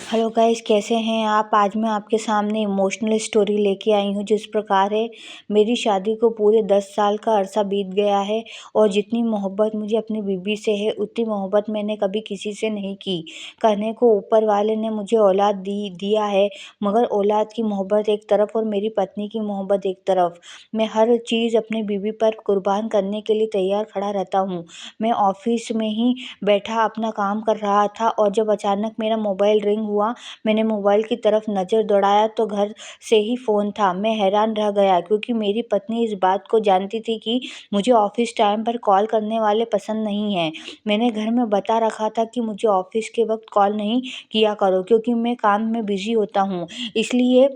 Hello guys, कैसे हैं आप। आज मैं आपके सामने इमोशनल स्टोरी लेके आई हूँ जिस प्रकार है। मेरी शादी को पूरे 10 साल का अरसा बीत गया है और जितनी मोहब्बत मुझे अपनी बीवी से है उतनी मोहब्बत मैंने कभी किसी से नहीं की। कहने को ऊपर वाले ने मुझे औलाद दिया है, मगर औलाद की मोहब्बत एक तरफ और मेरी पत्नी की मोहब्बत एक तरफ। मैं हर चीज़ अपनी बीवी पर कुर्बान करने के लिए तैयार खड़ा रहता हूँ। मैं ऑफिस में ही बैठा अपना काम कर रहा था और जब अचानक मेरा मोबाइल रिंग हुआ, मैंने मोबाइल की तरफ नज़र दौड़ाया तो घर से ही फ़ोन था। मैं हैरान रह गया क्योंकि मेरी पत्नी इस बात को जानती थी कि मुझे ऑफिस टाइम पर कॉल करने वाले पसंद नहीं हैं। मैंने घर में बता रखा था कि मुझे ऑफिस के वक्त कॉल नहीं किया करो क्योंकि मैं काम में बिज़ी होता हूँ। इसलिए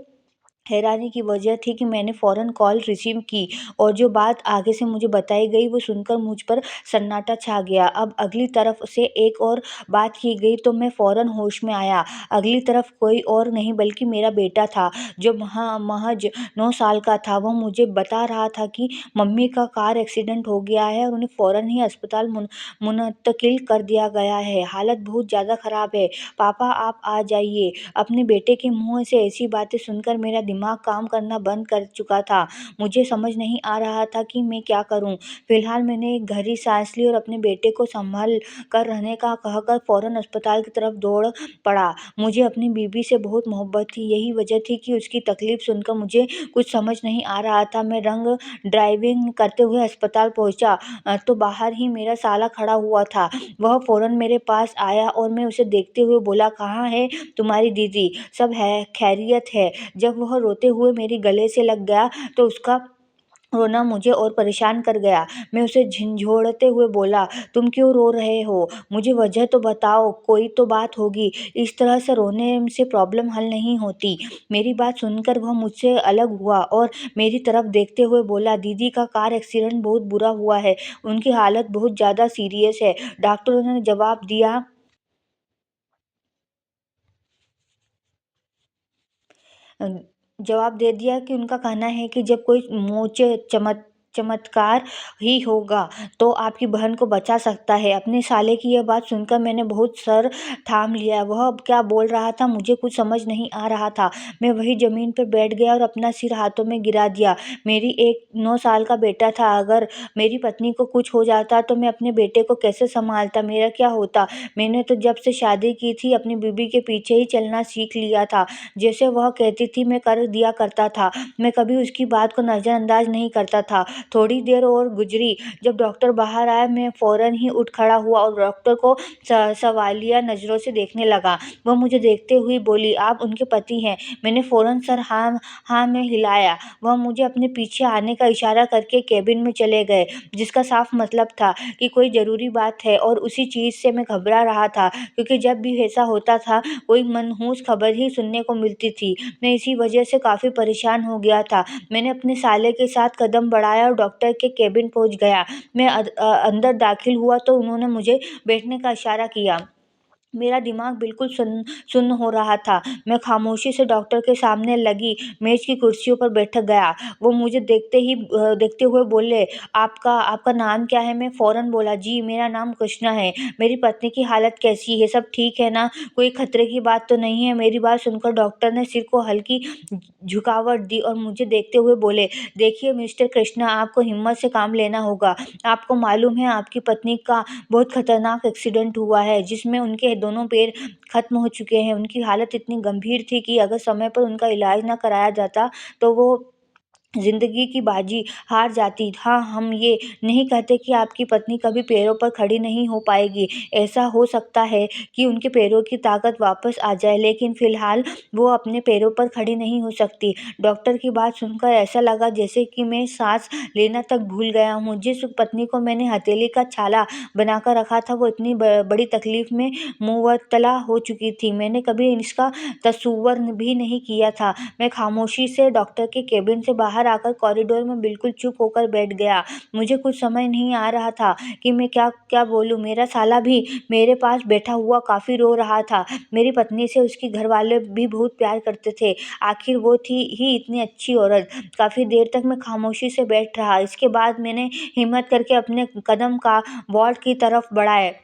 हैरानी की वजह थी कि मैंने फ़ौरन कॉल रिसीव की और जो बात आगे से मुझे बताई गई वो सुनकर मुझ पर सन्नाटा छा गया। अब अगली तरफ से एक और बात की गई तो मैं फ़ौरन होश में आया। अगली तरफ कोई और नहीं बल्कि मेरा बेटा था जो महज 9 साल का था। वह मुझे बता रहा था कि मम्मी का कार एक्सीडेंट हो गया है और उन्हें फ़ौरन ही अस्पताल मुंतकिल कर दिया गया है। हालत बहुत ज़्यादा ख़राब है। पापा आप आ जाइए। अपने बेटे के मुँह से ऐसी बातें सुनकर मेरा दिमाग काम करना बंद कर चुका था। मुझे समझ नहीं आ रहा था कि मैं क्या करूं। फिलहाल मैंने एक गहरी सांस ली और अपने बेटे को संभाल कर रहने का कहकर फ़ौरन अस्पताल की तरफ दौड़ पड़ा। मुझे अपनी बीवी से बहुत मोहब्बत थी। यही वजह थी कि उसकी तकलीफ़ सुनकर मुझे कुछ समझ नहीं आ रहा था। मैं ड्राइविंग करते हुए अस्पताल पहुंचा तो बाहर ही मेरा साला खड़ा हुआ था। वह फ़ौरन मेरे पास आया और मैं उसे देखते हुए बोला, कहाँ है तुम्हारी दीदी, सब है खैरियत है। जब वह रोते हुए मेरे गले से लग गया तो उसका रोना मुझे और परेशान कर गया। मैं उसे झिंझोड़ते हुए बोला, तुम क्यों रो रहे हो? मुझे वजह तो बताओ, कोई तो बात होगी। इस तरह से रोने से प्रॉब्लम हल नहीं होती। मेरी बात सुनकर वह मुझसे अलग हुआ और मेरी तरफ देखते हुए बोला, दीदी का कार एक्सीडेंट बहुत बुरा हुआ है, उनकी हालत बहुत ज़्यादा सीरियस है। डॉक्टरों ने जवाब दिया अ, जवाब दे दिया कि उनका कहना है कि जब कोई मोचे चमत्कार ही होगा तो आपकी बहन को बचा सकता है। अपने साले की यह बात सुनकर मैंने बहुत सर थाम लिया। वह अब क्या बोल रहा था मुझे कुछ समझ नहीं आ रहा था। मैं वही ज़मीन पर बैठ गया और अपना सिर हाथों में गिरा दिया। मेरी एक 9 साल का बेटा था। अगर मेरी पत्नी को कुछ हो जाता तो मैं अपने बेटे को कैसे संभालता, मेरा क्या होता। मैंने तो जब से शादी की थी अपनी बीवी के पीछे ही चलना सीख लिया था। जैसे वह कहती थी मैं कर दिया करता था। मैं कभी उसकी बात को नज़रअंदाज नहीं करता था। थोड़ी देर और गुजरी। जब डॉक्टर बाहर आया मैं फ़ौरन ही उठ खड़ा हुआ और डॉक्टर को सवालिया नज़रों से देखने लगा। वह मुझे देखते हुए बोली, आप उनके पति हैं? मैंने फ़ौरन सर हाँ हाँ में हिलाया। वह मुझे अपने पीछे आने का इशारा करके केबिन में चले गए, जिसका साफ मतलब था कि कोई ज़रूरी बात है। और उसी चीज़ से मैं घबरा रहा था क्योंकि जब भी ऐसा होता था कोई मनहूस खबर ही सुनने को मिलती थी। मैं इसी वजह से काफ़ी परेशान हो गया था। मैंने अपने साले के साथ कदम बढ़ाया और डॉक्टर के केबिन पहुंच गया। मैं अंदर दाखिल हुआ तो उन्होंने मुझे बैठने का इशारा किया। मेरा दिमाग बिल्कुल सुन्न हो रहा था। मैं खामोशी से डॉक्टर के सामने लगी मेज़ की कुर्सियों पर बैठ गया। वो मुझे देखते हुए बोले, आपका आपका नाम क्या है? मैं फ़ौरन बोला, जी मेरा नाम कृष्णा है। मेरी पत्नी की हालत कैसी है? सब ठीक है ना? कोई खतरे की बात तो नहीं है? मेरी बात सुनकर डॉक्टर ने सिर को हल्की झुकावट दी और मुझे देखते हुए बोले, देखिए मिस्टर कृष्णा, आपको हिम्मत से काम लेना होगा। आपको मालूम है आपकी पत्नी का बहुत खतरनाक एक्सीडेंट हुआ है जिसमें उनके दोनों पैर खत्म हो चुके हैं। उनकी हालत इतनी गंभीर थी कि अगर समय पर उनका इलाज ना कराया जाता तो वो ज़िंदगी की बाजी हार जाती। हाँ, हम ये नहीं कहते कि आपकी पत्नी कभी पैरों पर खड़ी नहीं हो पाएगी। ऐसा हो सकता है कि उनके पैरों की ताकत वापस आ जाए, लेकिन फ़िलहाल वो अपने पैरों पर खड़ी नहीं हो सकती। डॉक्टर की बात सुनकर ऐसा लगा जैसे कि मैं सांस लेना तक भूल गया हूँ। जिस पत्नी को मैंने हथेली का छाला बनाकर रखा था वो इतनी बड़ी तकलीफ़ में मुबतला हो चुकी थी। मैंने कभी इसका तसव्वुर भी नहीं किया था। मैं खामोशी से डॉक्टर के केबिन से बाहर आकर कॉरिडोर में बिल्कुल चुप होकर बैठ गया। मुझे कुछ समझ नहीं आ रहा था कि मैं क्या क्या बोलूं। मेरा साला भी मेरे पास बैठा हुआ काफ़ी रो रहा था। मेरी पत्नी से उसके घर वाले भी बहुत प्यार करते थे। आखिर वो थी ही इतनी अच्छी औरत। काफ़ी देर तक मैं खामोशी से बैठ रहा। इसके बाद मैंने हिम्मत करके अपने कदम का वार्ड की तरफ बढ़ाए।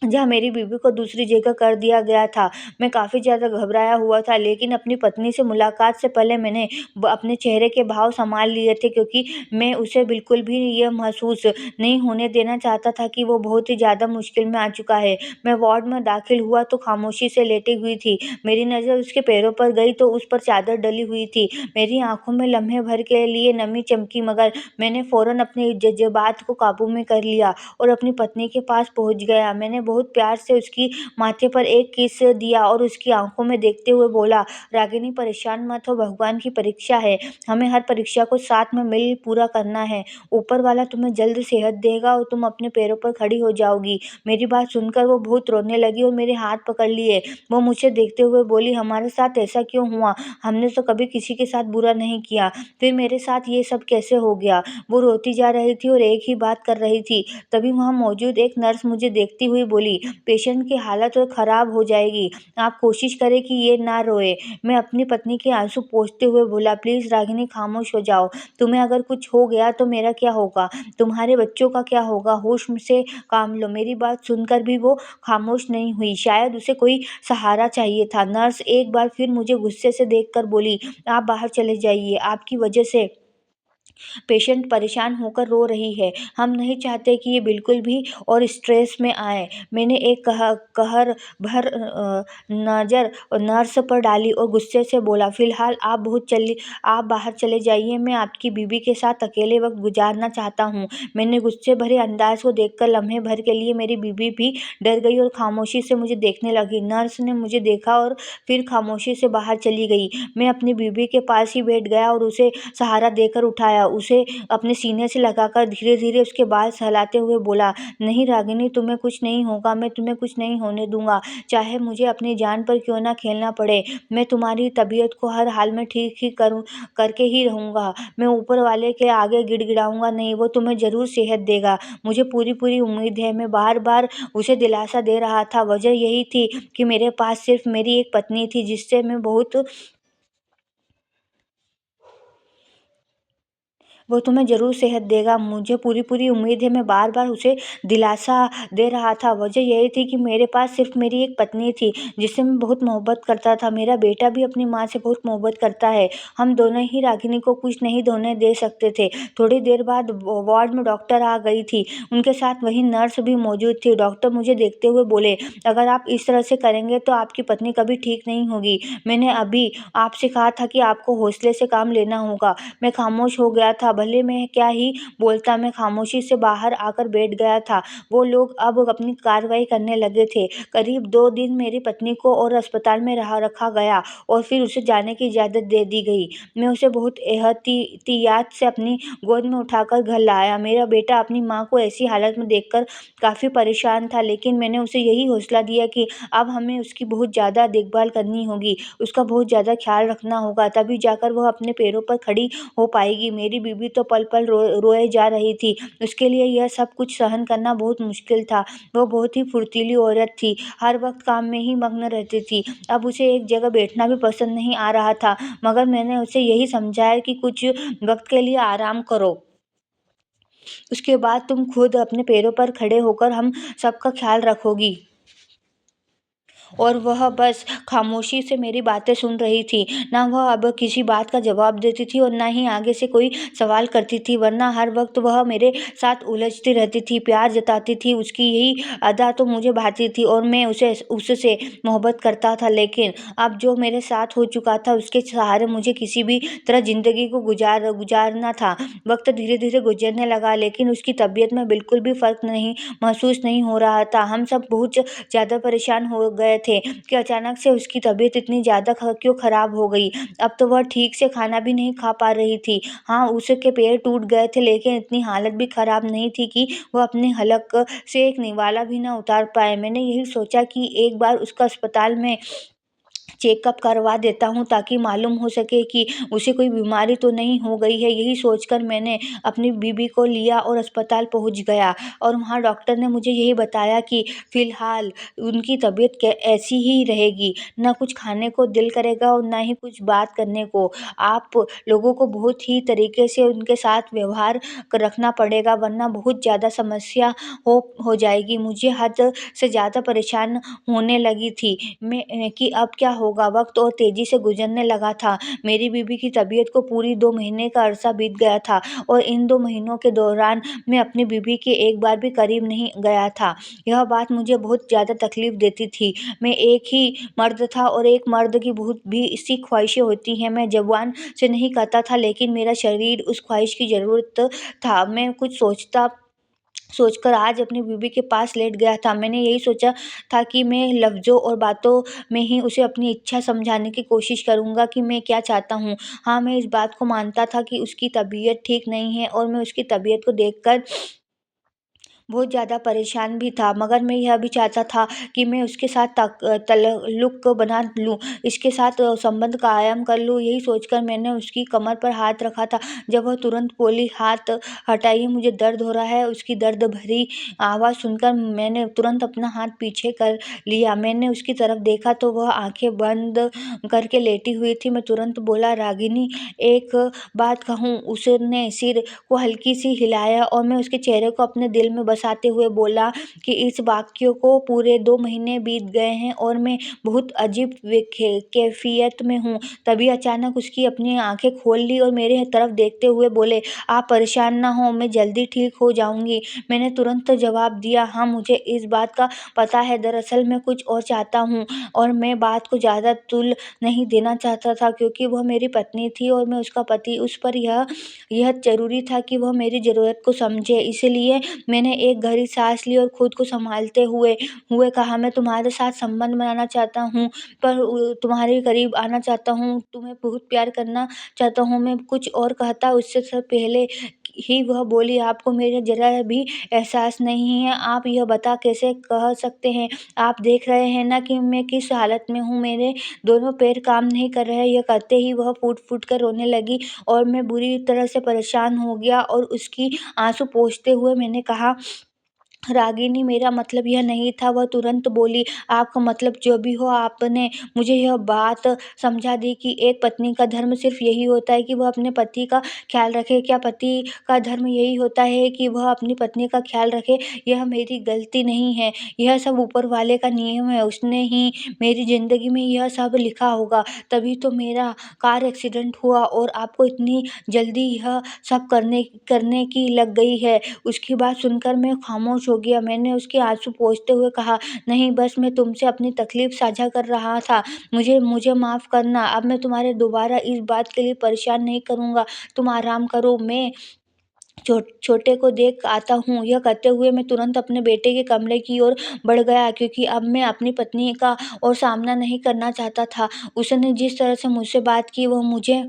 जहाँ मेरी बीवी को दूसरी जगह कर दिया गया था। मैं काफ़ी ज़्यादा घबराया हुआ था, लेकिन अपनी पत्नी से मुलाकात से पहले मैंने अपने चेहरे के भाव संभाल लिए थे, क्योंकि मैं उसे बिल्कुल भी ये महसूस नहीं होने देना चाहता था कि वो बहुत ही ज़्यादा मुश्किल में आ चुका है। मैं वार्ड में दाखिल हुआ तो खामोशी से लेटी हुई थी। मेरी नज़र उसके पैरों पर गई तो उस पर चादर डली हुई थी। मेरी आंखों में लम्हे भर के लिए नमी चमकी, मगर मैंने फ़ौरन अपने जज़्बात को काबू में कर लिया और अपनी पत्नी के पास पहुँच गया। मैंने बहुत प्यार से उसकी माथे पर एक किस दिया और उसकी आंखों में देखते हुए बोला, रागिनी परेशान मत हो, भगवान की परीक्षा है। हमें हर परीक्षा को साथ में मिल पूरा करना है। ऊपर वाला तुम्हें जल्द सेहत देगा और तुम अपने पैरों पर खड़ी हो जाओगी। मेरी बात सुनकर वो बहुत रोने लगी और मेरे हाथ पकड़ लिए। वो मुझे देखते हुए बोली, हमारे साथ ऐसा क्यों हुआ? हमने तो कभी किसी के साथ बुरा नहीं किया, फिर मेरे साथ ये सब कैसे हो गया? वो रोती जा रही थी और एक ही बात कर रही थी। तभी वहाँ मौजूद एक नर्स मुझे देखती हुई बोली, पेशेंट की हालत और ख़राब हो जाएगी, आप कोशिश करें कि ये ना रोए। मैं अपनी पत्नी के आंसू पोंछते हुए बोला, प्लीज़ रागिनी खामोश हो जाओ। तुम्हें अगर कुछ हो गया तो मेरा क्या होगा? तुम्हारे बच्चों का क्या होगा? होश से काम लो। मेरी बात सुनकर भी वो खामोश नहीं हुई। शायद उसे कोई सहारा चाहिए था। नर्स एक बार फिर मुझे गुस्से से देखकर बोली, आप बाहर चले जाइए। आपकी वजह से पेशेंट परेशान होकर रो रही है। हम नहीं चाहते कि ये बिल्कुल भी और स्ट्रेस में आए। मैंने एक कहर भर नज़र नर्स पर डाली और गुस्से से बोला, फ़िलहाल आप बाहर चले जाइए, मैं आपकी बीवी के साथ अकेले वक़्त गुज़ारना चाहता हूँ। मैंने गुस्से भरे अंदाज़ को देखकर लम्हे भर के लिए मेरी बीवी भी डर गई और खामोशी से मुझे देखने लगी। नर्स ने मुझे देखा और फिर खामोशी से बाहर चली गई। मैं अपनी बीवी के पास ही बैठ गया और उसे सहारा देकर उठाया। उसे अपने सीने से लगाकर धीरे-धीरे उसके बाल सहलाते हुए बोला, नहीं रागिनी, तुम्हें कुछ नहीं होगा, मैं तुम्हें कुछ नहीं होने दूँगा, चाहे मुझे अपनी जान पर क्यों ना खेलना पड़े। मैं तुम्हारी तबीयत को हर हाल में ठीक ही करके ही रहूँगा। मैं ऊपर वाले के आगे गिड़गिड़ाऊँगा नहीं, वो तुम्हें ज़रूर सेहत देगा। मुझे पूरी-पूरी उम्मीद है। मैं बार-बार उसे दिलासा दे रहा था। वजह यही थी कि मेरे पास सिर्फ़ मेरी एक पत्नी थी, जिससे मैं बहुत वो तुम्हें ज़रूर सेहत देगा। मुझे पूरी-पूरी उम्मीद है। मैं बार-बार उसे दिलासा दे रहा था। वजह यही थी कि मेरे पास सिर्फ़ मेरी एक पत्नी थी, जिससे मैं बहुत मोहब्बत करता था। मेरा बेटा भी अपनी माँ से बहुत मोहब्बत करता है। हम दोनों ही रागिनी को कुछ नहीं होने दे सकते थे। थोड़ी देर बाद वार्ड में डॉक्टर आ गई थी। उनके साथ वही नर्स भी मौजूद थी। डॉक्टर मुझे देखते हुए बोले, अगर आप इस तरह से करेंगे तो आपकी पत्नी कभी ठीक नहीं होगी। मैंने अभी आपसे कहा था कि आपको हौसले से काम लेना होगा। मैं खामोश हो गया था। भले मैं क्या ही बोलता, मैं खामोशी से बाहर आकर बैठ गया था। वो लोग अब अपनी कार्रवाई करने लगे थे। करीब 2 दिन मेरी पत्नी को और अस्पताल में रखा गया और फिर उसे जाने की इजाज़त दे दी गई। मैं उसे बहुत एहतियात से अपनी गोद में उठाकर घर लाया। मेरा बेटा अपनी माँ को ऐसी हालत में देखकर काफ़ी परेशान था, लेकिन मैंने उसे यही हौसला दिया कि अब हमें उसकी बहुत ज़्यादा देखभाल करनी होगी, उसका बहुत ज़्यादा ख्याल रखना होगा, तभी जाकर वह अपने पैरों पर खड़ी हो पाएगी। मेरी बीवी तो पल-पल रोए जा रही थी। उसके लिए यह सब कुछ सहन करना बहुत मुश्किल था। वो बहुत ही फुर्तीली औरत थी, हर वक़्त काम में ही मग्न रहती थी। अब उसे एक जगह बैठना भी पसंद नहीं आ रहा था, मगर मैंने उसे यही समझाया कि कुछ वक़्त के लिए आराम करो। उसके बाद तुम खुद अपने पैरों पर खड़े होकर हम सबका ख़्याल रखोगी। और वह बस खामोशी से मेरी बातें सुन रही थी। ना वह अब किसी बात का जवाब देती थी और ना ही आगे से कोई सवाल करती थी, वरना हर वक़्त वह मेरे साथ उलझती रहती थी, प्यार जताती थी। उसकी यही अदा तो मुझे भाती थी और मैं उससे मोहब्बत करता था। लेकिन अब जो मेरे साथ हो चुका था, उसके सहारे मुझे किसी भी तरह ज़िंदगी को गुज़ारना था। वक़्त धीरे-धीरे गुज़रने लगा, लेकिन उसकी तबीयत में बिल्कुल भी फ़र्क नहीं महसूस नहीं हो रहा था। हम सब बहुत ज़्यादा परेशान हो गए थे कि अचानक से उसकी तबीयत इतनी ज़्यादा क्यों ख़राब हो गई। अब तो वह ठीक से खाना भी नहीं खा पा रही थी। हाँ, उसके पैर टूट गए थे, लेकिन इतनी हालत भी ख़राब नहीं थी कि वह अपने हलक से एक निवाला भी ना उतार पाए। मैंने यही सोचा कि एक बार उसका अस्पताल में चेकअप करवा देता हूँ ताकि मालूम हो सके कि उसे कोई बीमारी तो नहीं हो गई है। यही सोचकर मैंने अपनी बीबी को लिया और अस्पताल पहुँच गया और वहाँ डॉक्टर ने मुझे यही बताया कि फ़िलहाल उनकी तबीयत ऐसी ही रहेगी, ना कुछ खाने को दिल करेगा और ना ही कुछ बात करने को। आप लोगों को बहुत ही तरीके से उनके साथ व्यवहार रखना पड़ेगा, वरना बहुत ज़्यादा समस्या हो जाएगी। मुझे हद से ज़्यादा परेशान होने लगी थी मैं कि अब क्या होगा। वक्त और तेज़ी से गुजरने लगा था। मेरी बीबी की तबीयत को पूरी 2 महीने का अरसा बीत गया था और इन 2 महीनों के दौरान मैं अपनी बीबी के एक बार भी करीब नहीं गया था। यह बात मुझे बहुत ज़्यादा तकलीफ़ देती थी। मैं एक ही मर्द था और एक मर्द की बहुत भी सी ख्वाहिशें होती हैं। मैं ज़ुबान से नहीं कहता था, लेकिन मेरा शरीर उस ख्वाहिश की ज़रूरत था। मैं कुछ सोचकर आज अपनी बीवी के पास लेट गया था। मैंने यही सोचा था कि मैं लफ्ज़ों और बातों में ही उसे अपनी इच्छा समझाने की कोशिश करूँगा कि मैं क्या चाहता हूँ। हाँ, मैं इस बात को मानता था कि उसकी तबीयत ठीक नहीं है और मैं उसकी तबीयत को देखकर बहुत ज़्यादा परेशान भी था, मगर मैं यह भी चाहता था कि मैं उसके साथ ताल्लुक़ बना लूँ, इसके साथ संबंध कायम कर लूँ। यही सोचकर मैंने उसकी कमर पर हाथ रखा था। जब वह तुरंत बोली, "हाथ हटाइए, मुझे दर्द हो रहा है।" उसकी दर्द भरी आवाज़ सुनकर मैंने तुरंत अपना हाथ पीछे कर लिया। मैंने उसकी तरफ देखा तो वह आँखें बंद करके लेटी हुई थी। मैं तुरंत बोला, "रागिनी, एक बात कहूँ?" उसने सिर को हल्की सी हिलाया और मैं उसके चेहरे को अपने दिल में बसाते हुए बोला कि इस वाक़ये को पूरे 2 महीने बीत गए हैं और मैं बहुत अजीब कैफ़ियत में हूँ। तभी अचानक उसकी अपनी आँखें खोल ली और मेरे तरफ देखते हुए बोले, "आप परेशान ना हों, मैं जल्दी ठीक हो जाऊँगी।" मैंने तुरंत जवाब दिया, "हाँ, मुझे इस बात का पता है। दरअसल मैं कुछ और चाहता हूँ और मैं बात को ज़्यादा तुल नहीं देना चाहता था, क्योंकि वह मेरी पत्नी थी और मैं उसका पति। उस पर यह ज़रूरी था कि वह मेरी ज़रूरत को समझे। इसलिए मैंने एक गहरी साँस ली और खुद को सँभालते हुए हुए कहा, "मैं तुम्हारे साथ संबंध बनाना चाहता हूँ, पर तुम्हारे करीब आना चाहता हूँ, तुम्हें बहुत प्यार करना चाहता हूँ।" मैं कुछ और कहता उससे सब पहले ही वह बोली, "आपको मेरा ज़रा भी एहसास नहीं है? आप यह बता कैसे कह सकते हैं? आप देख रहे हैं ना कि मैं किस हालत में हूँ। मेरे दोनों पैर काम नहीं कर रहे।" यह कहते ही वह फूट-फूट कर रोने लगी और मैं बुरी तरह से परेशान हो गया और उसकी आँसू पोंछते हुए मैंने कहा, "रागिनी, मेरा मतलब यह नहीं था।" वह तुरंत बोली, "आपका मतलब जो भी हो, आपने मुझे यह बात समझा दी कि एक पत्नी का धर्म सिर्फ़ यही होता है कि वह अपने पति का ख़्याल रखे। क्या पति का धर्म यही होता है कि वह अपनी पत्नी का ख़्याल रखे? यह मेरी गलती नहीं है, यह सब ऊपर वाले का नियम है। उसने ही मेरी ज़िंदगी में यह सब लिखा होगा, तभी तो मेरा कार एक्सीडेंट हुआ और आपको इतनी जल्दी यह सब करने की लग गई है।" उसकी बात सुनकर मैं खामोश हो गया। मैंने उसके आँसू पोंछते हुए कहा, "नहीं, बस मैं तुमसे अपनी तकलीफ़ साझा कर रहा था। मुझे मुझे माफ़ करना। अब मैं तुम्हारे दोबारा इस बात के लिए परेशान नहीं करूँगा। तुम आराम करो, मैं छोटे को देख आता हूँ।" यह कहते हुए मैं तुरंत अपने बेटे के कमरे की ओर बढ़ गया, क्योंकि अब मैं अपनी पत्नी का और सामना नहीं करना चाहता था। उसने जिस तरह से मुझसे बात की, वह मुझे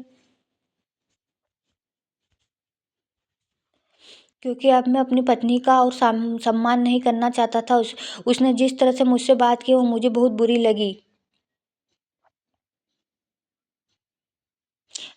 क्योंकि अब मैं अपनी पत्नी का और सम्मान नहीं करना चाहता था। उसने जिस तरह से मुझसे बात की, वो मुझे बहुत बुरी लगी।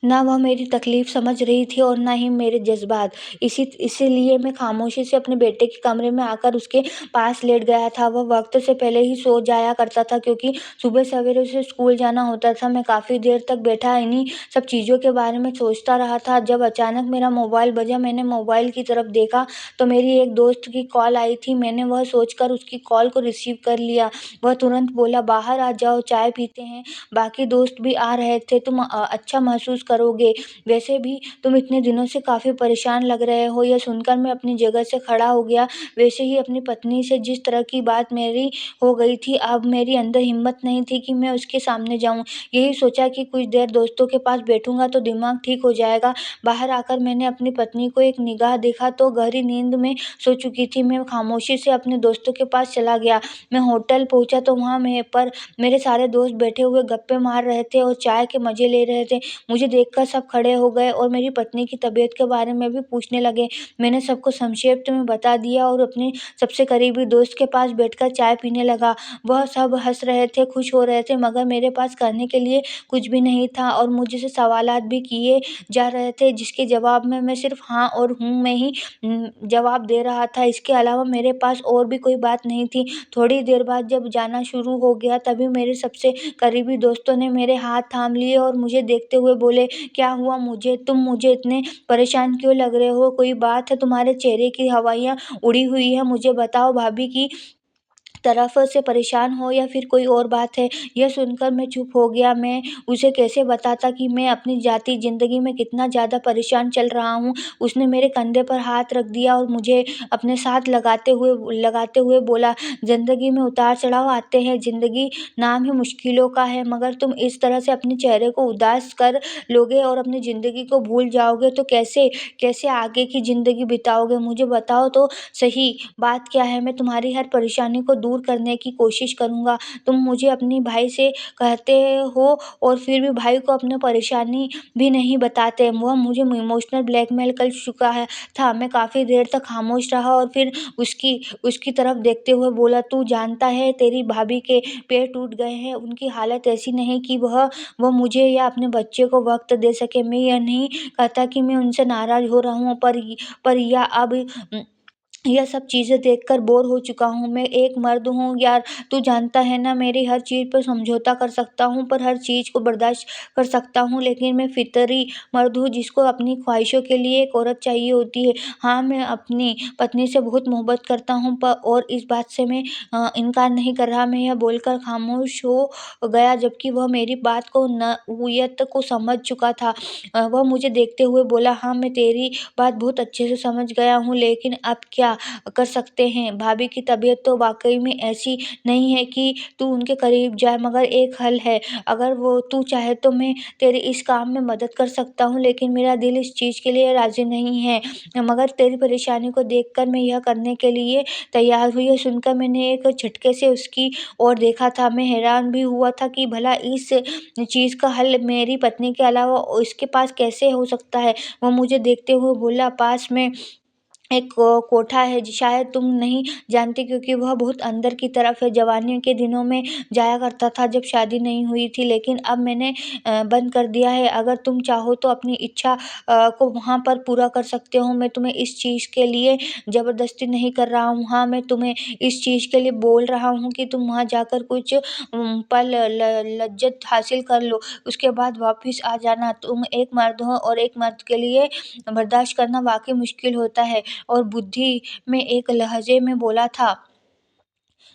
ना वह मेरी तकलीफ़ समझ रही थी और ना ही मेरे जज़्बात। इसीलिए मैं खामोशी से अपने बेटे के कमरे में आकर उसके पास लेट गया था। वह वक़्त से पहले ही सो जाया करता था, क्योंकि सुबह सवेरे उसे स्कूल जाना होता था। मैं काफ़ी देर तक बैठा इन्हीं सब चीज़ों के बारे में सोचता रहा था, जब अचानक मेरा मोबाइल बजा। मैंने मोबाइल की तरफ देखा तो मेरी एक दोस्त की कॉल आई थी। मैंने वह सोचकर उसकी कॉल को रिसीव कर लिया। वह तुरंत बोला, "बाहर आ जाओ, चाय पीते हैं। बाकी दोस्त भी आ रहे थे, तुम अच्छा महसूस करोगे। वैसे भी तुम इतने दिनों से काफ़ी परेशान लग रहे हो।" यह सुनकर मैं अपनी जगह से खड़ा हो गया। वैसे ही अपनी पत्नी से जिस तरह की बात मेरी हो गई थी, अब मेरी अंदर हिम्मत नहीं थी कि मैं उसके सामने जाऊँ। यही सोचा कि कुछ देर दोस्तों के पास बैठूँगा तो दिमाग ठीक हो जाएगा। बाहर आकर मैंने अपनी पत्नी को एक निगाह देखा तो गहरी नींद में सो चुकी थी। मैं खामोशी से अपने दोस्तों के पास चला गया। मैं होटल पहुँचा तो वहाँ मेरे सारे दोस्त बैठे हुए गप्पे मार रहे थे और चाय के मज़े ले रहे थे। मुझे देखकर सब खड़े हो गए और मेरी पत्नी की तबीयत के बारे में भी पूछने लगे। मैंने सबको संक्षेप में बता दिया और अपने सबसे करीबी दोस्त के पास बैठकर चाय पीने लगा। वह सब हँस रहे थे, खुश हो रहे थे, मगर मेरे पास करने के लिए कुछ भी नहीं था और मुझसे सवालात भी किए जा रहे थे, जिसके जवाब में मैं सिर्फ़ हाँ और हूँ में ही जवाब दे रहा था। इसके अलावा मेरे पास और भी कोई बात नहीं थी। थोड़ी देर बाद जब जाना शुरू हो गया, तभी मेरे सबसे करीबी दोस्तों ने मेरे हाथ थाम लिए और मुझे देखते हुए बोले, "क्या हुआ तुम मुझे इतने परेशान क्यों लग रहे हो? कोई बात है? तुम्हारे चेहरे की हवाइयाँ उड़ी हुई है। मुझे बताओ, भाभी की तरफ से परेशान हो या फिर कोई और बात है?" यह सुनकर मैं चुप हो गया। मैं उसे कैसे बताता कि मैं अपनी जाती ज़िंदगी में कितना ज़्यादा परेशान चल रहा हूँ। उसने मेरे कंधे पर हाथ रख दिया और मुझे अपने साथ लगाते हुए बोला, "ज़िंदगी में उतार-चढ़ाव आते हैं, ज़िंदगी नाम ही मुश्किलों का है, मगर तुम इस तरह से अपने चेहरे को उदास कर लोगे और अपनी ज़िंदगी को भूल जाओगे तो कैसे कैसे आगे की ज़िंदगी बिताओगे? मुझे बताओ तो सही, बात क्या है? मैं तुम्हारी हर परेशानी को दूर करने की कोशिश करूँगा। तुम मुझे अपनी भाई से कहते हो और फिर भी भाई को अपनी परेशानी भी नहीं बताते। वह मुझे इमोशनल ब्लैकमेल कर चुका था। मैं काफ़ी देर तक खामोश रहा और फिर उसकी उसकी तरफ देखते हुए बोला, "तू जानता है, तेरी भाभी के पैर टूट गए हैं। उनकी हालत ऐसी नहीं कि वह मुझे या अपने बच्चे को वक़्त दे सके। मैं यह नहीं कहता कि मैं उनसे नाराज़ हो रहा हूँ, पर या अब यह सब चीज़ें देखकर बोर हो चुका हूँ। मैं एक मर्द हूँ यार, तू जानता है ना, मेरी हर चीज़ पर समझौता कर सकता हूँ, पर हर चीज़ को बर्दाश्त कर सकता हूँ, लेकिन मैं फितरी मर्द हूँ जिसको अपनी ख्वाहिशों के लिए एक औरत चाहिए होती है। हाँ, मैं अपनी पत्नी से बहुत मोहब्बत करता हूँ, पर और इस बात से मैं इनकार नहीं कर रहा।" मैं यह बोलकर खामोश हो गया, जबकि वह मेरी बात को नौयत को समझ चुका था। वह मुझे देखते हुए बोला, "हाँ, मैं तेरी बात बहुत अच्छे से समझ गया हूँ, लेकिन अब क्या कर सकते हैं? भाभी की तबीयत तो वाक़ई में ऐसी नहीं है कि तू उनके करीब जाए, मगर एक हल है। अगर वो तू चाहे तो मैं तेरे इस काम में मदद कर सकता हूँ, लेकिन मेरा दिल इस चीज़ के लिए राज़ी नहीं है। मगर तेरी परेशानी को देखकर मैं यह करने के लिए तैयार हुई।" यह सुनकर मैंने एक झटके से उसकी ओर देखा था। मैं हैरान भी हुआ था कि भला इस चीज़ का हल मेरी पत्नी के अलावा इसके पास कैसे हो सकता है? वो मुझे देखते हुए बोला, "पास में एक कोठा है, शायद तुम नहीं जानती, क्योंकि वह बहुत अंदर की तरफ है। जवानी के दिनों में जाया करता था, जब शादी नहीं हुई थी, लेकिन अब मैंने बंद कर दिया है। अगर तुम चाहो तो अपनी इच्छा को वहाँ पर पूरा कर सकते हो। मैं तुम्हें इस चीज़ के लिए ज़बरदस्ती नहीं कर रहा हूँ। हाँ, मैं तुम्हें इस चीज़ के लिए बोल रहा हूँ कि तुम वहाँ जाकर कुछ पल लज़्ज़त हासिल कर लो, उसके बाद वापस आ जाना। तुम एक मर्द हो और एक मर्द के लिए बर्दाश्त करना वाक़ई मुश्किल होता है।" और बुद्धि में एक लहजे में बोला था,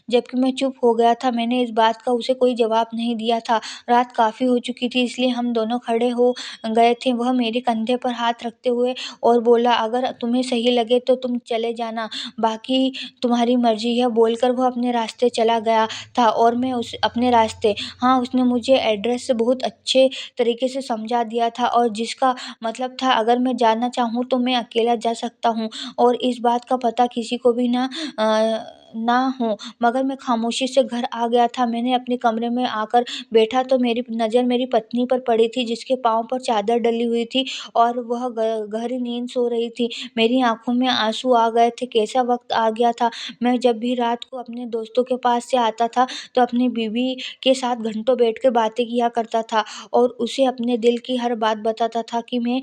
जबकि मैं चुप हो गया था। मैंने इस बात का उसे कोई जवाब नहीं दिया था। रात काफ़ी हो चुकी थी, इसलिए हम दोनों खड़े हो गए थे। वह मेरे कंधे पर हाथ रखते हुए और बोला, "अगर तुम्हें सही लगे तो तुम चले जाना, बाकी तुम्हारी मर्ज़ी है।" बोलकर वह अपने रास्ते चला गया था और मैं उस अपने रास्ते। हाँ, उसने मुझे एड्रेस बहुत अच्छे तरीके से समझा दिया था, और जिसका मतलब था, अगर मैं जाना चाहूँ तो मैं अकेला जा सकता हूँ और इस बात का पता किसी को भी ना हो। मगर मैं खामोशी से घर आ गया था। मैंने अपने कमरे में आकर बैठा तो मेरी नज़र मेरी पत्नी पर पड़ी थी, जिसके पाँव पर चादर डली हुई थी और वह गहरी नींद सो रही थी। मेरी आँखों में आँसू आ गए थे। कैसा वक़्त आ गया था। मैं जब भी रात को अपने दोस्तों के पास से आता था, तो अपनी बीवी के साथ घंटों बैठकर बातें किया करता था और उसे अपने दिल की हर बात बताता था कि मैं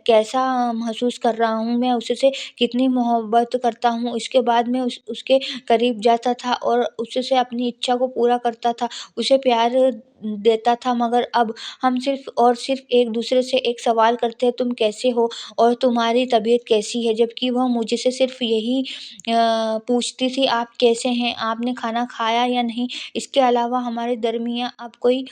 कैसा महसूस कर रहा हूँ, मैं उससे कितनी मोहब्बत करता हूँ। इसके बाद मैं उसके करीब जाता था और उससे अपनी इच्छा को पूरा करता था, उसे प्यार देता था। मगर अब हम सिर्फ़ एक-दूसरे से एक सवाल करते हैं, "तुम कैसे हो और तुम्हारी तबीयत कैसी है?" जबकि वह मुझसे सिर्फ़ यही पूछती थी, "आप कैसे हैं? आपने खाना खाया या नहीं?" इसके अलावा हमारे दरमियाँ अब कोई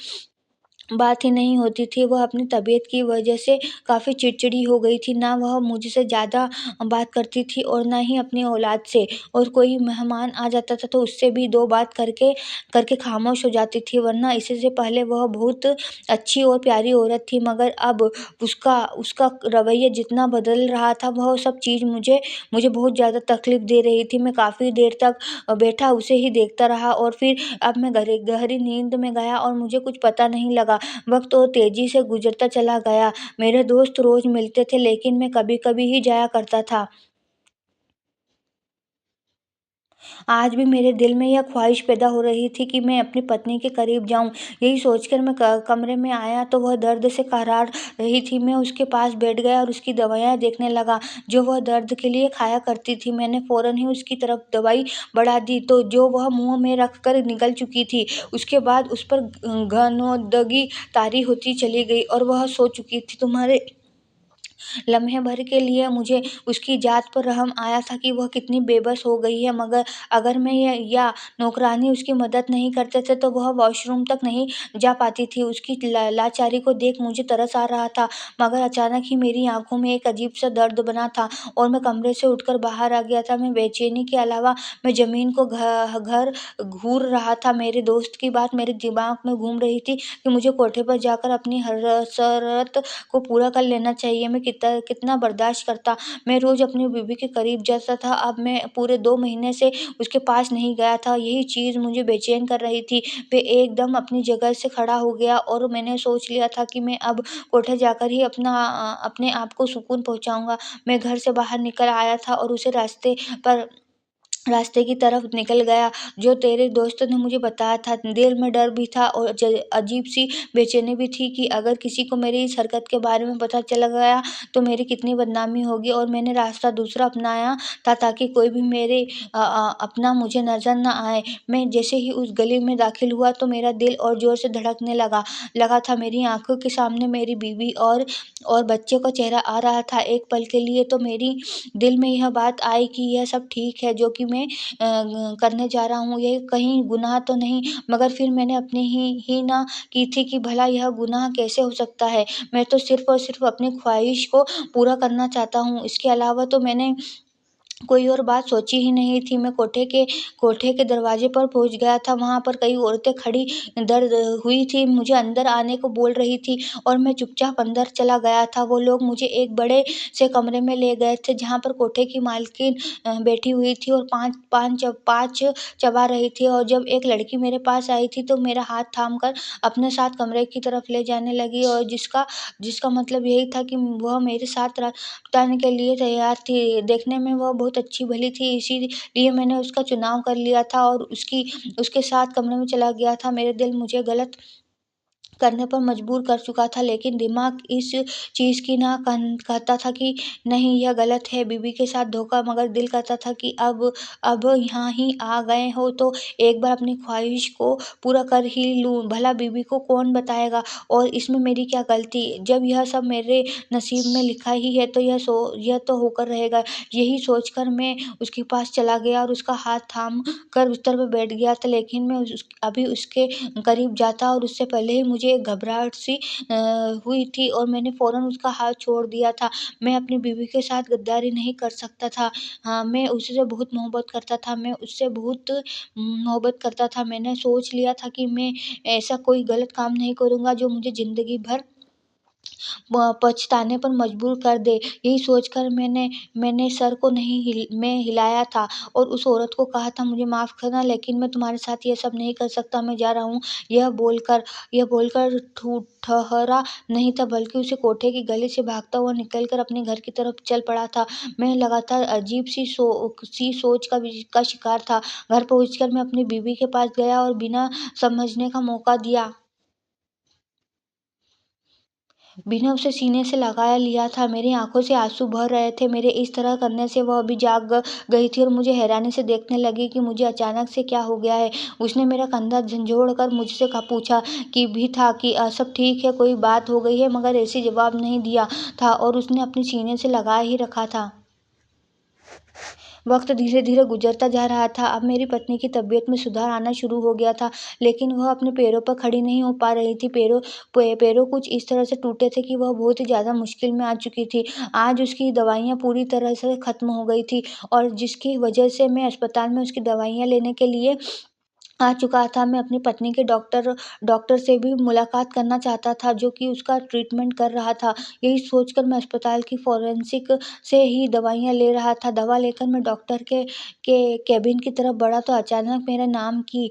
बात ही नहीं होती थी। वह अपनी तबीयत की वजह से काफ़ी चिड़चिड़ी हो गई थी। ना वह मुझसे ज़्यादा बात करती थी और ना ही अपनी औलाद से, और कोई मेहमान आ जाता था तो उससे भी 2 बात करके करके खामोश हो जाती थी। वरना इससे पहले वह बहुत अच्छी और प्यारी औरत थी, मगर अब उसका उसका रवैया जितना बदल रहा था, वह सब चीज़ मुझे मुझे बहुत ज़्यादा तकलीफ़ दे रही थी। मैं काफ़ी देर तक बैठा उसे ही देखता रहा और फिर अब मैं गहरी नींद में गया और मुझे कुछ पता नहीं लगा। लगा। वक़्त और तेज़ी से गुज़रता चला गया। मेरे दोस्त रोज़ मिलते थे लेकिन मैं कभी-कभी ही जाया करता था। आज भी मेरे दिल में यह ख़्वाहिश पैदा हो रही थी कि मैं अपनी पत्नी के करीब जाऊँ। यही सोचकर मैं क कमरे में आया तो वह दर्द से कराह रही थी। मैं उसके पास बैठ गया और उसकी दवाइयाँ देखने लगा, जो वह दर्द के लिए खाया करती थी। मैंने फ़ौरन ही उसकी तरफ दवाई बढ़ा दी तो जो वह मुँह में रख कर निगल चुकी थी। उसके बाद उस पर घनौदगी तारी होती चली गई और वह सो चुकी थी। तुम्हारे लम्हे भर के लिए मुझे उसकी जात पर रहम आया था कि वह कितनी बेबस हो गई है, मगर अगर मैं या नौकरानी उसकी मदद नहीं करते थे तो वह वॉशरूम तक नहीं जा पाती थी। उसकी लाचारी को देख मुझे तरस आ रहा था, मगर अचानक ही मेरी आंखों में एक अजीब-सा दर्द बना था और मैं कमरे से उठकर बाहर आ गया था। मैं बेचैनी के अलावा मैं ज़मीन को घर घूर रहा था। मेरे दोस्त की बात मेरे दिमाग में घूम रही थी कि मुझे कोठे पर जाकर अपनी हसरत को पूरा कर लेना चाहिए। मैं कितना बर्दाश्त करता। मैं रोज़ अपनी बीवी के करीब जाता था, अब मैं पूरे 2 महीने से उसके पास नहीं गया था। यही चीज़ मुझे बेचैन कर रही थी। वह एकदम अपनी जगह से खड़ा हो गया और मैंने सोच लिया था कि मैं अब कोठे जाकर ही अपने आप को सुकून पहुँचाऊँगा। मैं घर से बाहर निकल आया था और उसे रास्ते की तरफ निकल गया, जो तेरे दोस्त ने मुझे बताया था। दिल में डर भी था और अजीब-सी बेचैनी भी थी कि अगर किसी को मेरी इस हरकत के बारे में पता चल गया, तो मेरी कितनी बदनामी होगी और मैंने रास्ता दूसरा अपनाया था ताकि कोई भी मेरे अपना मुझे नज़र न आए। मैं जैसे ही उस गली में दाखिल हुआ, तो मेरा दिल और ज़ोर से धड़कने लगा लगा था। मेरी आँखों के सामने मेरी बीवी और बच्चे का चेहरा आ रहा था। एक पल के लिए तो मेरी दिल में यह बात आई कि यह सब ठीक है जो कि मैं करने जा रहा हूँ, ये कहीं गुनाह तो नहीं। मगर फिर मैंने अपनी ही ना की थी कि भला यह गुनाह कैसे हो सकता है? मैं तो सिर्फ़ और सिर्फ़ अपनी ख़्वाहिश को पूरा करना चाहता हूँ। इसके अलावा तो मैंने कोई और बात सोची ही नहीं थी। मैं कोठे के दरवाज़े पर पहुँच गया था। वहाँ पर कई औरतें खड़ी दर्द हुई थी, मुझे अंदर आने को बोल रही थी और मैं चुपचाप अंदर चला गया था। वो लोग मुझे एक बड़े से कमरे में ले गए थे, जहाँ पर कोठे की मालकिन बैठी हुई थी और 5 चबा रही थी और जब एक लड़की मेरे पास आई थी, तो मेरा हाथ थाम कर अपने साथ कमरे की तरफ ले जाने लगी और जिसका मतलब यही था कि वह मेरे साथ बिताने के लिए तैयार थी। देखने में वह बहुत अच्छी-भली थी, इसीलिए मैंने उसका चुनाव कर लिया था और उसके साथ कमरे में चला गया था। मेरे दिल मुझे गलत करने पर मजबूर कर चुका था, लेकिन दिमाग इस चीज़ की ना कहता था कि नहीं, यह गलत है, बीवी के साथ धोखा। मगर दिल कहता था कि अब यहाँ ही आ गए हो तो एक बार अपनी ख्वाहिश को पूरा कर ही लूँ, भला बीवी को कौन बताएगा और इसमें मेरी क्या गलती? जब यह सब मेरे नसीब में लिखा ही है तो यह तो होकर रहेगा। यही सोचकर मैं उसके पास चला गया और उसका हाथ थाम कर बिस्तर पे बैठ गया था, लेकिन मैं अभी उसके करीब जाता और उससे पहले ही मुझे एक घबराहट सी हुई थी और मैंने फ़ौरन उसका हाथ छोड़ दिया था। मैं अपनी बीवी के साथ गद्दारी नहीं कर सकता था। हाँ, मैं उससे बहुत मोहब्बत करता था। मैंने सोच लिया था कि मैं ऐसा कोई गलत काम नहीं करूँगा जो मुझे ज़िंदगी भर पछताने पर मजबूर कर दे। यही सोचकर मैंने सर को नहीं हिलाया था और उस औरत को कहा था, मुझे माफ़ करना, लेकिन मैं तुम्हारे साथ ये सब नहीं कर सकता, मैं जा रहा हूँ। यह बोलकर ठहरा नहीं था, बल्कि उसे कोठे की गली से भागता हुआ निकलकर अपने घर की तरफ चल पड़ा था। मैं लगातार अजीब सी सोच का शिकार था। घर पहुँचकर मैं अपनी बीवी के पास गया और बिना उसे सीने से लगाए लिया था। मेरी आँखों से आँसू बह रहे थे। मेरे इस तरह करने से वह भी जाग गई थी और मुझे हैरानी से देखने लगी कि मुझे अचानक से क्या हो गया है। उसने मेरा कंधा झंझोड़ कर मुझसे पूछा कि सब ठीक है, कोई बात हो गई है? मगर ऐसे जवाब नहीं दिया था और उसने अपने सीने से लगाए ही रखा था। वक़्त धीरे-धीरे गुज़रता जा रहा था। अब मेरी पत्नी की तबीयत में सुधार आना शुरू हो गया था, लेकिन वह अपने पैरों पर खड़ी नहीं हो पा रही थी। पैरों कुछ इस तरह से टूटे थे कि वह बहुत ही ज़्यादा मुश्किल में आ चुकी थी। आज उसकी दवाइयाँ पूरी तरह से ख़त्म हो गई थी और जिसकी वजह से मैं अस्पताल में उसकी दवाइयाँ लेने के लिए आ चुका था। मैं अपनी पत्नी के डॉक्टर डॉक्टर से भी मुलाकात करना चाहता था, जो कि उसका ट्रीटमेंट कर रहा था। यही सोचकर मैं अस्पताल की फ़ॉरेंसिक से ही दवाइयाँ ले रहा था। दवा लेकर मैं डॉक्टर के केबिन की तरफ बढ़ा तो अचानक मेरे नाम की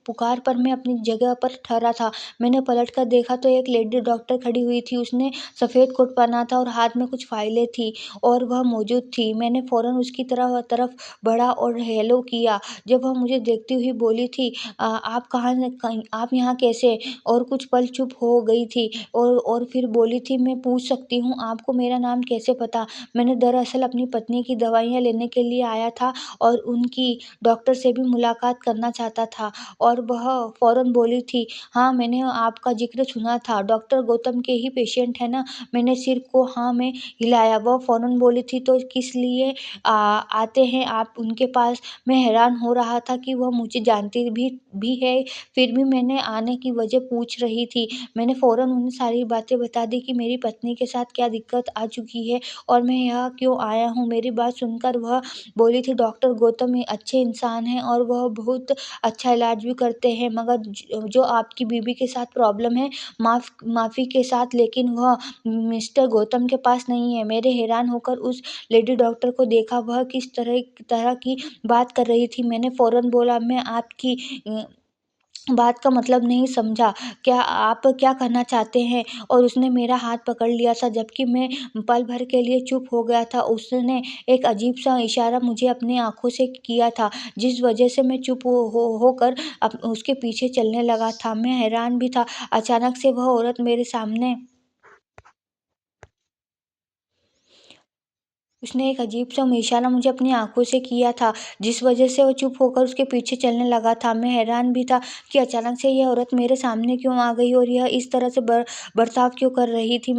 पुकार पर मैं अपनी जगह पर ठहरा था। मैंने पलट कर देखा तो एक लेडी डॉक्टर खड़ी हुई थी। उसने सफ़ेद कोट पहना था और हाथ में कुछ फाइलें थी और वह मौजूद थी। मैंने फ़ौरन उसकी तरफ बढ़ा और हेलो किया। जब वह मुझे देखती हुई बोली थी, आप कहाँ न कहीं आप यहाँ कैसे?" और कुछ पल चुप हो गई थी और फिर बोली थी, "मैं पूछ सकती हूँ आपको मेरा नाम कैसे पता?" मैंने दरअसल अपनी पत्नी की दवाइयाँ लेने के लिए आया था और उनकी डॉक्टर से भी मुलाकात करना चाहता था और वह फ़ौरन बोली थी, "हाँ, मैंने आपका ज़िक्र सुना था, डॉक्टर गौतम के ही पेशेंट हैं ना?" मैंने सिर को हाँ में हिलाया। वह फ़ौरन बोली थी, "तो किस लिए आते हैं आप उनके पास?" मैं हैरान हो रहा था कि वह मुझे जानती भी है, फिर भी मैंने आने की वजह पूछ रही थी। मैंने फ़ौरन उन्हें सारी बातें बता दी कि मेरी पत्नी के साथ क्या दिक्कत आ चुकी है और मैं यहाँ क्यों आया हूँ। मेरी बात सुनकर वह बोली थी, "डॉक्टर गौतम अच्छे इंसान हैं और वह बहुत अच्छा इलाज भी करते हैं, मगर जो आपकी बीवी के साथ प्रॉब्लम है, माफ़ी के साथ, लेकिन वह मिस्टर गौतम के पास नहीं है।" मेरे हैरान होकर उस लेडी डॉक्टर को देखा, वह किस तरह की बात कर रही थी। मैंने फ़ौरन बोला, "मैं आपकी बात का मतलब नहीं समझा। आप क्या कहना चाहते हैं?" और उसने मेरा हाथ पकड़ लिया था, जबकि मैं पल भर के लिए चुप हो गया था। उसने एक अजीब-सा इशारा मुझे अपनी आँखों से किया था, जिस वजह से मैं चुप होकर उसके पीछे चलने लगा था। मैं हैरान भी था। अचानक से वह औरत मेरे सामने उसने एक अजीब-सा इशारा मुझे अपनी आँखों से किया था, जिस वजह से वो चुप होकर उसके पीछे चलने लगा था। मैं हैरान भी था कि अचानक से यह औरत मेरे सामने क्यों आ गई और यह इस तरह से बर्ताव क्यों कर रही थी।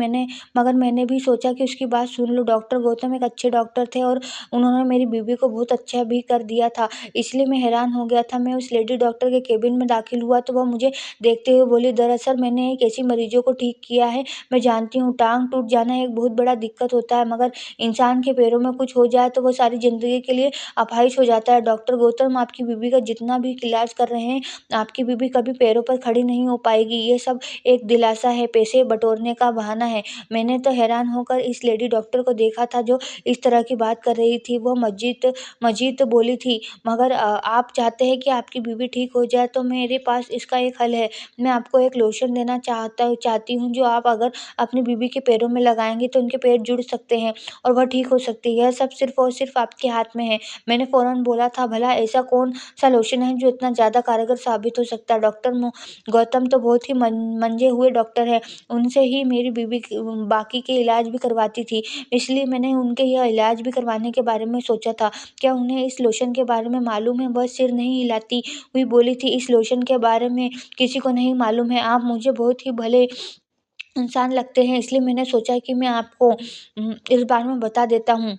मगर मैंने भी सोचा कि उसकी बात सुन लूँ। डॉक्टर गौतम एक अच्छे डॉक्टर थे और उन्होंने मेरी बीवी को बहुत अच्छा भी कर दिया था, इसलिए मैं हैरान हो गया था। मैं उस लेडी डॉक्टर के केबिन में दाखिल हुआ तो वह मुझे देखते हुए बोली, "दरअसल मैंने एक ऐसी मरीज़ों को ठीक किया है। मैं जानती हूँ टाँग टूट जाना एक बहुत बड़ा दिक्कत होता है, मगर इंसान के पैरों में कुछ हो जाए तो वो सारी ज़िंदगी के लिए अपाहिज हो जाता है। डॉक्टर गौतम आपकी बीवी का जितना भी इलाज कर रहे हैं, आपकी बीवी कभी पैरों पर खड़ी नहीं हो पाएगी। ये सब एक दिलासा है, पैसे बटोरने का बहाना है।" मैंने तो हैरान होकर इस लेडी डॉक्टर को देखा था जो इस तरह की बात कर रही थी। वो मज़ीद तो बोली थी, "मगर आप चाहते हैं कि आपकी बीवी ठीक हो जाए तो मेरे पास इसका एक हल है। मैं आपको एक लोशन देना चाहती हूँ, जो आप अगर अपनी बीवी के पैरों में लगाएँगे तो उनके पैर जुड़ सकते हैं और वह ठीक हो सकती है। यह सब सिर्फ़ और सिर्फ़ आपके हाथ में है।" मैंने फ़ौरन बोला था, "भला ऐसा कौन-सा लोशन है जो इतना ज़्यादा कारगर साबित हो सकता है? डॉक्टर गौतम तो बहुत ही मंजे हुए डॉक्टर हैं। उनसे ही मेरी बीवी बाकी के इलाज भी करवाती थी, इसलिए मैंने उनके यह इलाज भी करवाने के बारे में सोचा था। क्या उन्हें इस लोशन के बारे में मालूम है?" वह सिर नहीं हिलाती हुई बोली थी, "इस लोशन के बारे में किसी को नहीं मालूम है। आप मुझे बहुत ही भले इंसान लगते हैं, इसलिए मैंने सोचा कि मैं आपको इस बारे में बता देता हूँ।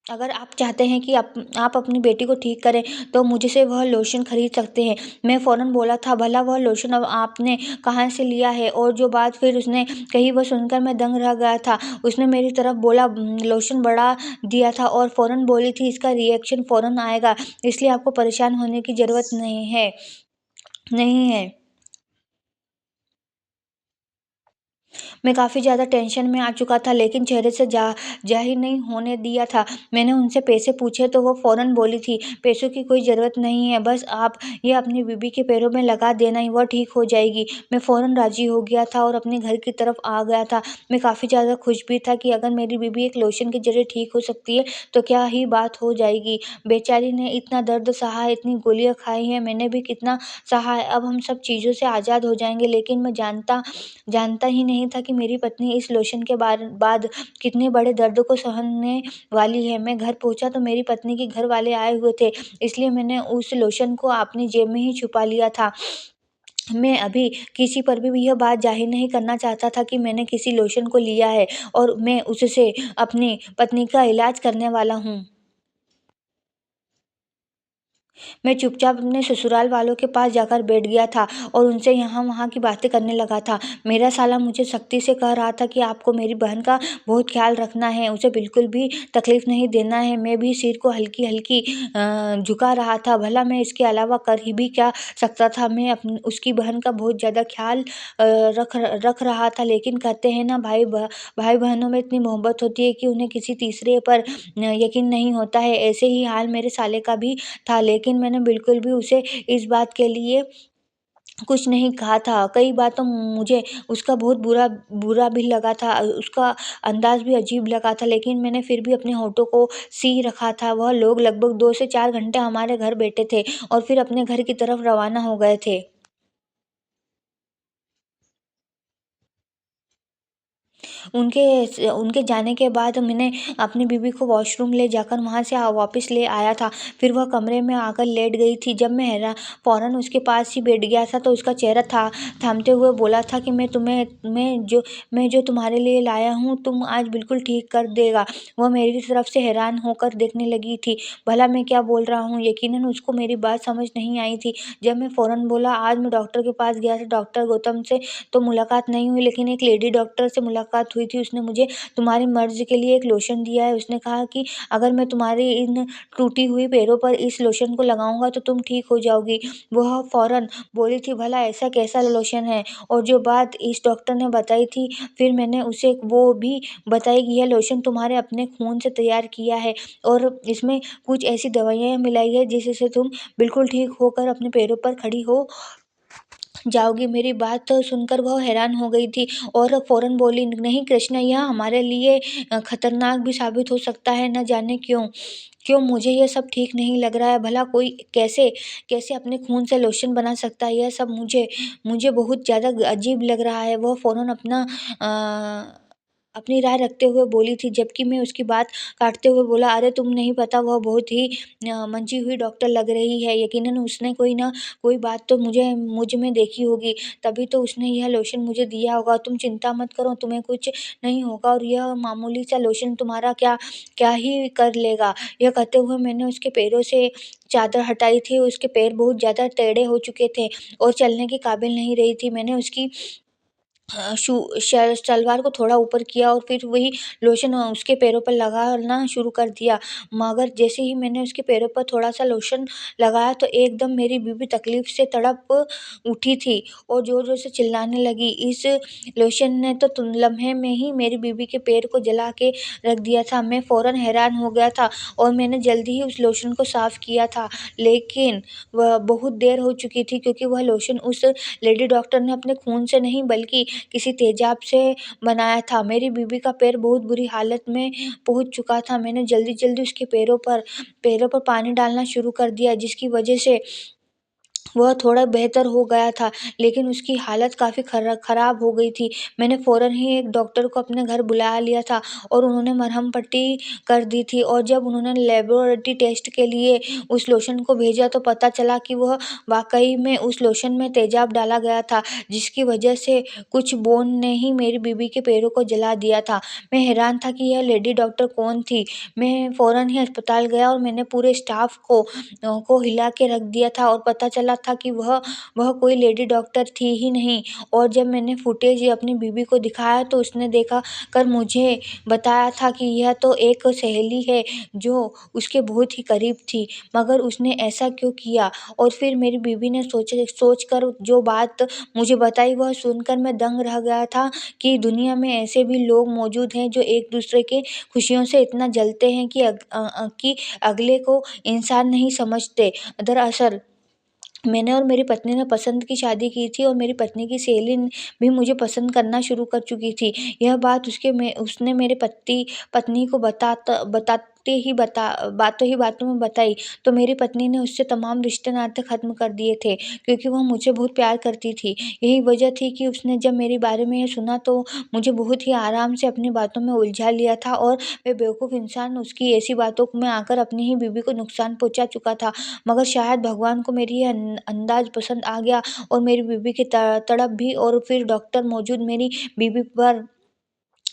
अगर आप चाहते हैं कि आप अपनी बेटी को ठीक करें, तो मुझसे वह लोशन खरीद सकते हैं।" मैं फ़ौरन बोला था, "भला वह लोशन अब आपने कहाँ से लिया है?" और जो बात फिर उसने कही वह सुनकर मैं दंग रह गया था। उसने मेरी तरफ बोला, लोशन बढ़ा दिया था और फ़ौरन बोली थी, "इसका रिएक्शन फ़ौरन आएगा, इसलिए आपको परेशान होने की ज़रूरत नहीं है।" मैं काफ़ी ज़्यादा टेंशन में आ चुका था, लेकिन चेहरे से ज़ाहिर नहीं होने दिया था। मैंने उनसे पैसे पूछे तो वो फ़ौरन बोली थी, "पैसों की कोई ज़रूरत नहीं है, बस आप ये अपनी बीवी के पैरों में लगा देना ही वह ठीक हो जाएगी।" मैं फ़ौरन राज़ी हो गया था और अपने घर की तरफ आ गया था। मैं काफ़ी ज़्यादा खुश भी था कि अगर मेरी बीवी एक लोशन के ज़रिए ठीक हो सकती है, तो क्या ही बात हो जाएगी। बेचारी ने इतना दर्द सहा है, इतनी गोलियाँ खाई हैं, मैंने भी कितना सहा है। अब हम सब चीज़ों से आज़ाद हो जाएँगे, लेकिन मैं जानता ही नहीं था कि मेरी पत्नी इस लोशन के बाद कितने बड़े दर्द को सहने वाली है। मैं घर पहुँचा तो मेरी पत्नी के घर वाले आए हुए थे, इसलिए मैंने उस लोशन को अपनी जेब में ही छुपा लिया था। मैं अभी किसी पर भी यह बात ज़ाहिर नहीं करना चाहता था कि मैंने किसी लोशन को लिया है और मैं उससे अपनी पत्नी का इलाज करने वाला हूँ। मैं चुपचाप अपने ससुराल वालों के पास जाकर बैठ गया था और उनसे यहाँ-वहाँ की बातें करने लगा था। मेरा साला मुझे सख्ती से कह रहा था कि आपको मेरी बहन का बहुत ख़्याल रखना है, उसे बिल्कुल भी तकलीफ़ नहीं देना है। मैं भी सिर को हल्की-हल्की झुका रहा था। भला मैं इसके अलावा कर ही भी क्या सकता था? मैं उसकी बहन का बहुत ज़्यादा ख़्याल रख रख रहा था, लेकिन कहते हैं ना भाई-बहनों में इतनी मोहब्बत होती है कि उन्हें किसी तीसरे पर यकीन नहीं होता है। ऐसे ही हाल मेरे साले का भी था, लेकिन मैंने बिल्कुल भी उसे इस बात के लिए कुछ नहीं कहा था। कई बार तो मुझे उसका बहुत बुरा बुरा भी लगा था, उसका अंदाज़ भी अजीब लगा था, लेकिन मैंने फिर भी अपने होठों को सी रखा था। वह लोग लगभग 2 से 4 घंटे हमारे घर बैठे थे और फिर अपने घर की तरफ रवाना हो गए थे। उनके जाने के बाद मैंने अपनी बीवी को वॉशरूम ले जाकर वहाँ से वापस ले आया था। फिर वह कमरे में आकर लेट गई थी। जब फ़ौरन उसके पास ही बैठ गया था तो उसका चेहरा थामते हुए बोला था कि मैं जो तुम्हारे लिए लाया हूँ तुम आज बिल्कुल ठीक कर देगा। वह मेरी तरफ से हैरान होकर देखने लगी थी। भला मैं क्या बोल रहा हूँ? यकीनन उसको मेरी बात समझ नहीं आई थी। जब मैं फ़ौरन बोला, आज मैं डॉक्टर के पास गया था, डॉक्टर गौतम से तो मुलाकात नहीं हुई, लेकिन एक लेडी डॉक्टर से मुलाकात हुई थी। उसने मुझे तुम्हारी मर्ज़ के लिए एक लोशन दिया है। उसने कहा कि अगर मैं तुम्हारे इन टूटी हुई पैरों पर इस लोशन को लगाऊँगा तो तुम ठीक हो जाओगी। वह फ़ौरन बोली थी, भला ऐसा कैसा लोशन है? और जो बात इस डॉक्टर ने बताई थी, फिर मैंने उसे वो भी बताई कि यह लोशन तुम्हारे अपने खून से तैयार किया है और इसमें कुछ ऐसी दवाइयाँ मिलाई है जिससे तुम बिल्कुल ठीक होकर अपने पैरों पर खड़ी हो जाओगी। मेरी बात तो सुनकर वह हैरान हो गई थी और फ़ौरन बोली, नहीं कृष्णा, यह हमारे लिए खतरनाक भी साबित हो सकता है, न जाने क्यों? क्यों मुझे ये सब ठीक नहीं लग रहा है। भला कोई कैसे कैसे अपने खून से लोशन बना सकता है? यह सब मुझे मुझे बहुत ज़्यादा अजीब लग रहा है। वह फ़ौरन अपनी राय रखते हुए बोली थी, जबकि मैं उसकी बात काटते हुए बोला, अरे तुम नहीं पता, वह बहुत ही मंची हुई डॉक्टर लग रही है। यकीनन उसने कोई न कोई बात तो मुझ में देखी होगी, तभी तो उसने यह लोशन मुझे दिया होगा। तुम चिंता मत करो, तुम्हें कुछ नहीं होगा और यह मामूली सा लोशन तुम्हारा क्या क्या ही कर लेगा। यह कहते हुए मैंने उसके पैरों से चादर हटाई थी। उसके पैर बहुत ज़्यादा टेढ़े हो चुके थे और चलने के काबिल नहीं रही थी। मैंने उसकी शू श सलवार को थोड़ा ऊपर किया और फिर वही लोशन उसके पैरों पर लगाना शुरू कर दिया। मगर जैसे ही मैंने उसके पैरों पर थोड़ा-सा लोशन लगाया तो एकदम मेरी बीवी तकलीफ़ से तड़प उठी थी और ज़ोर-ज़ोर से चिल्लाने लगी। इस लोशन ने तो तुम लम्हे में ही मेरी बीवी के पैर को जला के रख दिया था। मैं फ़ौरन हैरान हो गया था और मैंने जल्दी ही उस लोशन को साफ़ किया था। लेकिन वह बहुत देर हो चुकी थी, क्योंकि वह लोशन उस लेडी डॉक्टर ने अपने खून से नहीं बल्कि किसी तेज़ाब से बनाया था। मेरी बीवी का पैर बहुत बुरी हालत में पहुँच चुका था। मैंने जल्दी-जल्दी उसके पैरों पर पानी डालना शुरू कर दिया, जिसकी वजह से वह थोड़ा बेहतर हो गया था, लेकिन उसकी हालत काफ़ी ख़राब हो गई थी। मैंने फ़ौरन ही एक डॉक्टर को अपने घर बुला लिया था और उन्होंने मरहम पट्टी कर दी थी और जब उन्होंने लेबोरेटरी टेस्ट के लिए उस लोशन को भेजा तो पता चला कि वह वाक़ई में उस लोशन में तेज़ाब डाला गया था, जिसकी वजह से कुछ बोन ने ही मेरी बीवी के पैरों को जला दिया था। मैं हैरान था कि यह लेडी डॉक्टर कौन थी? मैं फ़ौरन ही अस्पताल गया और मैंने पूरे स्टाफ़ को हिला के रख दिया था और पता चला था कि वह कोई लेडी डॉक्टर थी ही नहीं। और जब मैंने फुटेज अपनी बीवी को दिखाया तो उसने देखा कर मुझे बताया था कि यह तो एक सहेली है जो उसके बहुत ही करीब थी, मगर उसने ऐसा क्यों किया? और फिर मेरी बीवी ने सोच कर जो बात मुझे बताई, वह सुनकर मैं दंग रह गया था कि दुनिया में ऐसे भी लोग मौजूद हैं जो एक दूसरे के खुशियों से इतना जलते हैं कि अगले को इंसान नहीं समझते। दरअसल मैंने और मेरी पत्नी ने पसंद की शादी की थी और मेरी पत्नी की सहेली भी मुझे पसंद करना शुरू कर चुकी थी। यह बात उसने मेरे पत्नी को बातों ही बातों में बताई, तो मेरी पत्नी ने उससे तमाम रिश्ते नाते ख़त्म कर दिए थे, क्योंकि वह मुझे बहुत प्यार करती थी। यही वजह थी कि उसने जब मेरे बारे में ये सुना तो मुझे बहुत ही आराम से अपनी बातों में उलझा लिया था और मैं बेवकूफ़ इंसान उसकी ऐसी बातों में आकर अपनी ही बीवी को नुकसान पहुँचा चुका था। मगर शायद भगवान को मेरी ये अंदाज़ पसंद आ गया और मेरी बीवी की तड़प भी, और फिर डॉक्टर मौजूद मेरी बीवी पर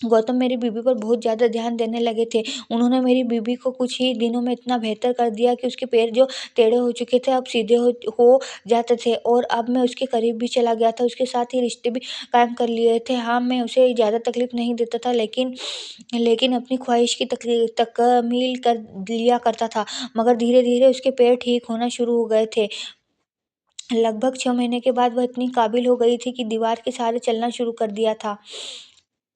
गौतम मेरी बीबी पर बहुत ज़्यादा ध्यान देने लगे थे। उन्होंने मेरी बीबी को कुछ ही दिनों में इतना बेहतर कर दिया कि उसके पैर जो टेढ़े हो चुके थे अब सीधे हो जाते थे, और अब मैं उसके करीब भी चला गया था, उसके साथ ही रिश्ते भी कायम कर लिए थे। हाँ, मैं उसे ज़्यादा तकलीफ़ नहीं देता था, लेकिन अपनी ख्वाहिश की तकमील कर लिया करता था, मगर धीरे-धीरे उसके पैर ठीक होना शुरू हो गए थे। लगभग 6 महीने के बाद वह इतनी काबिल हो गई थी कि दीवार के सहारे चलना शुरू कर दिया था।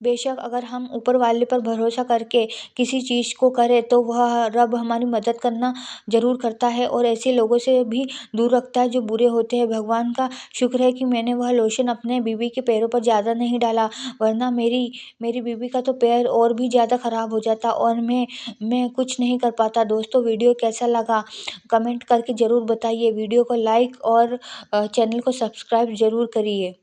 बेशक अगर हम ऊपर वाले पर भरोसा करके किसी चीज़ को करें तो वह रब हमारी मदद करना ज़रूर करता है, और ऐसे लोगों से भी दूर रखता है जो बुरे होते हैं। भगवान का शुक्र है कि मैंने वह लोशन अपने बीवी के पैरों पर ज़्यादा नहीं डाला, वरना मेरी मेरी बीवी का तो पैर और भी ज़्यादा ख़राब हो जाता, और मैं कुछ नहीं कर पाता। दोस्तों, वीडियो कैसा लगा कमेंट करके ज़रूर बताइए। वीडियो को लाइक और चैनल को सब्सक्राइब ज़रूर करिए।